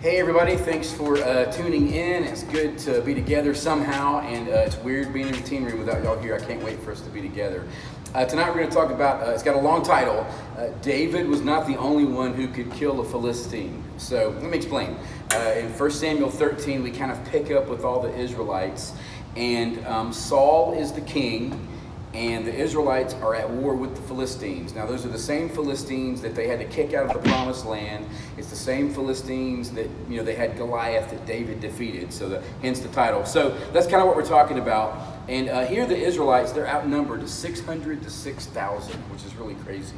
Hey everybody, thanks for tuning in. It's good to be together somehow, and it's weird being in the team room without y'all here. I can't wait for us to be together. Tonight we're going to talk about, it's got a long title, David was not the only one who could kill a Philistine. So let me explain. In 1 Samuel 13 we kind of pick up with all the Israelites, and Saul is the king, and the Israelites are at war with the Philistines. Now, those are the same Philistines that they had to kick out of the promised land. It's the same Philistines that, they had Goliath that David defeated. So hence the title. So that's kind of what we're talking about. And here the Israelites, they're outnumbered 600 to 6,000, which is really crazy.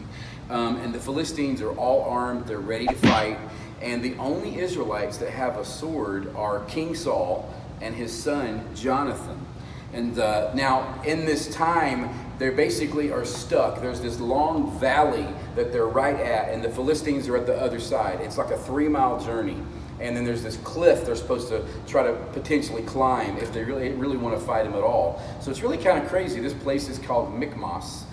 And the Philistines are all armed. They're ready to fight. And the only Israelites that have a sword are King Saul and his son Jonathan. And now, in this time, they basically are stuck. There's this long valley that they're right at, and the Philistines are at the other side. It's like a 3-mile journey. And then there's this cliff they're supposed to try to potentially climb if they really want to fight them at all. So it's really kind of crazy. This place is called Michmas.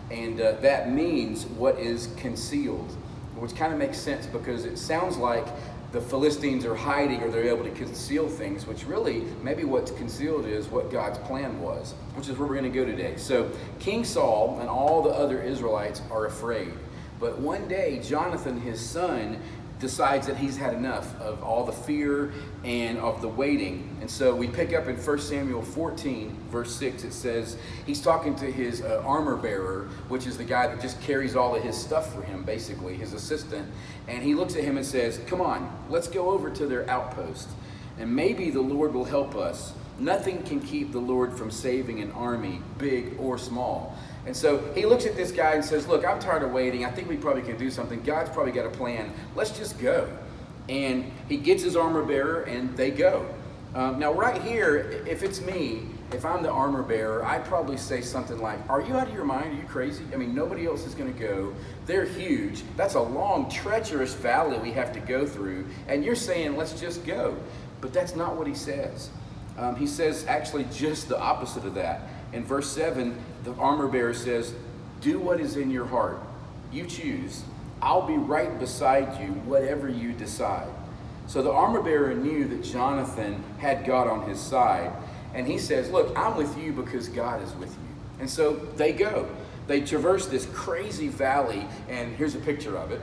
And that means what is concealed, which kind of makes sense because it sounds like the Philistines are hiding, or they're able to conceal things, which really, maybe what's concealed is what God's plan was, which is where we're going to go today. So King Saul and all the other Israelites are afraid. But one day, Jonathan, his son, decides that he's had enough of all the fear and of the waiting. And so we pick up in 1 Samuel 14, verse 6. It says, he's talking to his armor bearer, which is the guy that just carries all of his stuff for him, basically, his assistant. And he looks at him and says, come on, let's go over to their outpost, and maybe the Lord will help us. Nothing can keep the Lord from saving an army, big or small. And so he looks at this guy and says, look, I'm tired of waiting. I think we probably can do something. God's probably got a plan. Let's just go. And he gets his armor bearer, and they go. Now, right here, if it's me, if I'm the armor bearer, I'd probably say something like, are you out of your mind? Are you crazy? I mean, nobody else is going to go. They're huge. That's a long, treacherous valley we have to go through. And you're saying, let's just go. But that's not what he says. He says actually just the opposite of that. In verse 7, the armor bearer says, do what is in your heart. You choose. I'll be right beside you, whatever you decide. So the armor bearer knew that Jonathan had God on his side. And he says, look, I'm with you because God is with you. And so they go. They traverse this crazy valley, and here's a picture of it.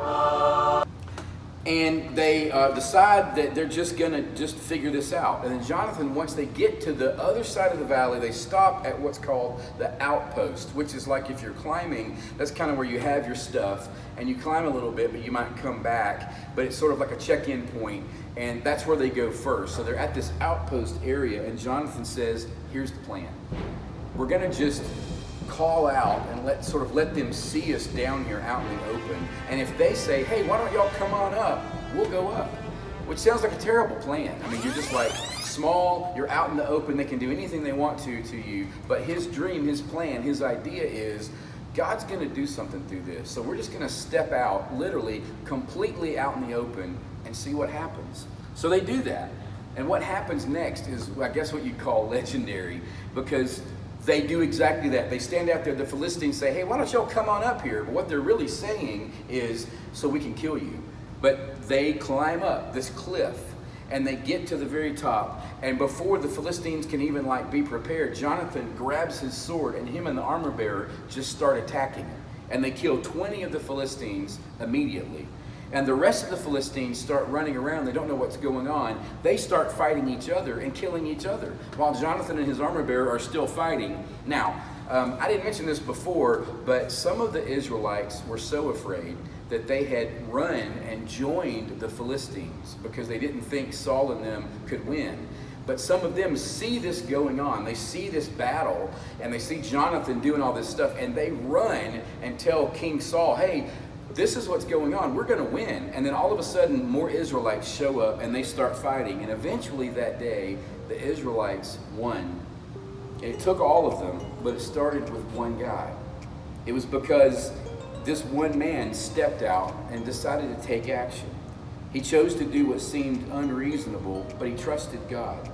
And they decide that they're just going to figure this out. And then Jonathan, once they get to the other side of the valley, they stop at what's called the outpost, which is like if you're climbing, that's kind of where you have your stuff, and you climb a little bit, but you might come back. But it's sort of like a check-in point, and that's where they go first. So they're at this outpost area, and Jonathan says, here's the plan. We're going to just call out and let them see us down here out in the open. And if they say, hey, why don't y'all come on up, we'll go up. Which sounds like a terrible plan. I mean, you're just like small, you're out in the open, they can do anything they want to you. But his dream, his plan, his idea is God's going to do something through this. So we're just going to step out, literally, completely out in the open and see what happens. So they do that. And what happens next is, I guess, what you'd call legendary, because they do exactly that. They stand out there, the Philistines say, hey, why don't y'all come on up here? But what they're really saying is, so we can kill you. But they climb up this cliff, and they get to the very top. And before the Philistines can even be prepared, Jonathan grabs his sword, and him and the armor bearer just start attacking him. And they kill 20 of the Philistines immediately. And the rest of the Philistines start running around. They don't know what's going on. They start fighting each other and killing each other, while Jonathan and his armor bearer are still fighting. Now, I didn't mention this before, but some of the Israelites were so afraid that they had run and joined the Philistines because they didn't think Saul and them could win. But some of them see this going on. They see this battle, and they see Jonathan doing all this stuff, and they run and tell King Saul, hey, this is what's going on. We're going to win. And then all of a sudden, more Israelites show up, and they start fighting. And eventually that day, the Israelites won. It took all of them, but it started with one guy. It was because this one man stepped out and decided to take action. He chose to do what seemed unreasonable, but he trusted God.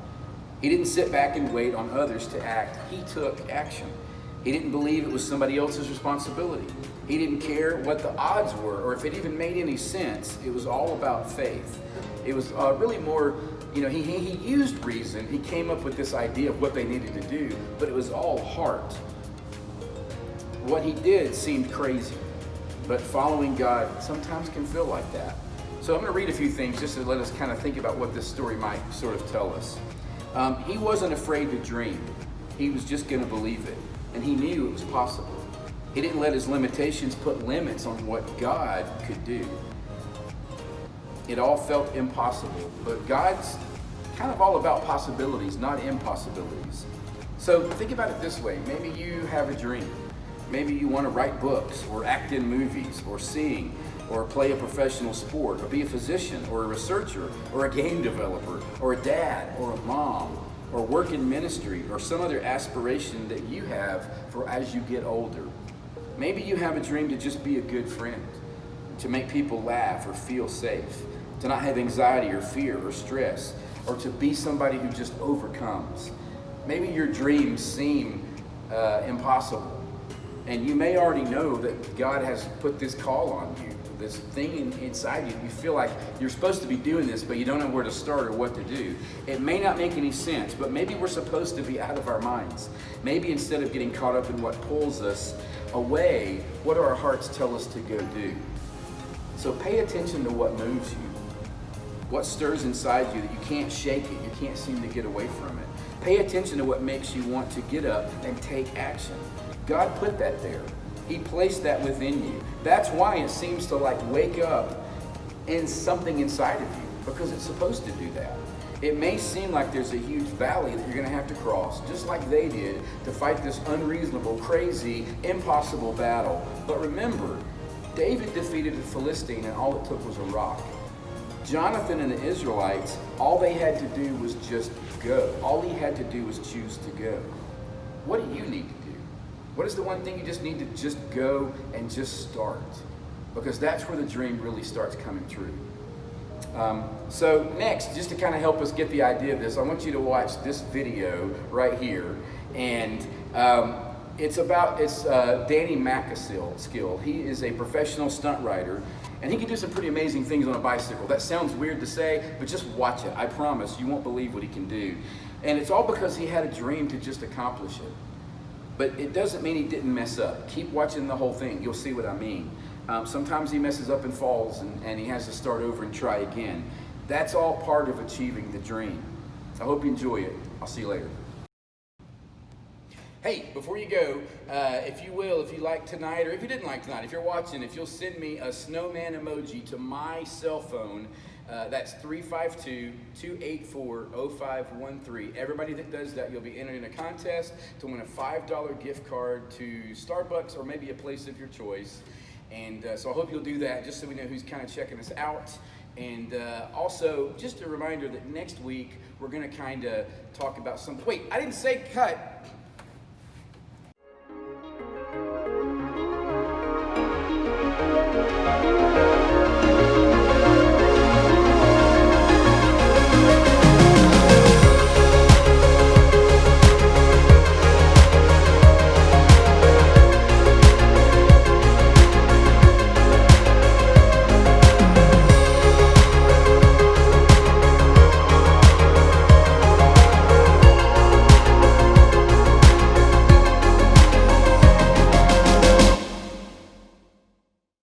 He didn't sit back and wait on others to act. He took action. He didn't believe it was somebody else's responsibility. He didn't care what the odds were or if it even made any sense. It was all about faith. It was really more, he used reason. He came up with this idea of what they needed to do, but it was all heart. What he did seemed crazy, but following God sometimes can feel like that. So I'm going to read a few things just to let us kind of think about what this story might sort of tell us. He wasn't afraid to dream. He was just going to believe it. And he knew it was possible. He didn't let his limitations put limits on what God could do. It all felt impossible, but God's kind of all about possibilities, not impossibilities. So think about it this way. Maybe you have a dream. Maybe you want to write books or act in movies or sing or play a professional sport or be a physician or a researcher or a game developer or a dad or a mom or work in ministry or some other aspiration that you have for as you get older. Maybe you have a dream to just be a good friend, to make people laugh or feel safe, to not have anxiety or fear or stress, or to be somebody who just overcomes. Maybe your dreams seem impossible. And you may already know that God has put this call on you, this thing inside you. You feel like you're supposed to be doing this, but you don't know where to start or what to do. It may not make any sense, but maybe we're supposed to be out of our minds. Maybe instead of getting caught up in what pulls us away, what do our hearts tell us to go do? So pay attention to what moves you, what stirs inside you that you can't shake it, you can't seem to get away from it. Pay attention to what makes you want to get up and take action. God put that there. He placed that within you. That's why it seems to wake up in something inside of you, because it's supposed to do that. It may seem like there's a huge valley that you're going to have to cross, just like they did, to fight this unreasonable, crazy, impossible battle. But remember, David defeated the Philistine and all it took was a rock. Jonathan and the Israelites, all they had to do was just go. All he had to do was choose to go. What do you need to do? What is the one thing you just need to just go and just start? Because that's where the dream really starts coming true. So next, just to kind of help us get the idea of this, I want you to watch this video right here. And it's Danny Macaskill. He is a professional stunt rider, and he can do some pretty amazing things on a bicycle. That sounds weird to say, but just watch it. I promise you won't believe what he can do. And it's all because he had a dream to just accomplish it. But it doesn't mean he didn't mess up. Keep watching the whole thing. You'll see what I mean. Sometimes he messes up and falls, and he has to start over and try again. That's all part of achieving the dream. I hope you enjoy it. I'll see you later. Hey, before you go, if you like tonight, or if you didn't like tonight, if you're watching, if you'll send me a snowman emoji to my cell phone, that's 352-284-0513. Everybody that does that, you'll be entered in a contest to win a $5 gift card to Starbucks or maybe a place of your choice. And so I hope you'll do that just so we know who's kind of checking us out. And also, just a reminder that next week we're going to kind of talk about something. Wait, I didn't say cut.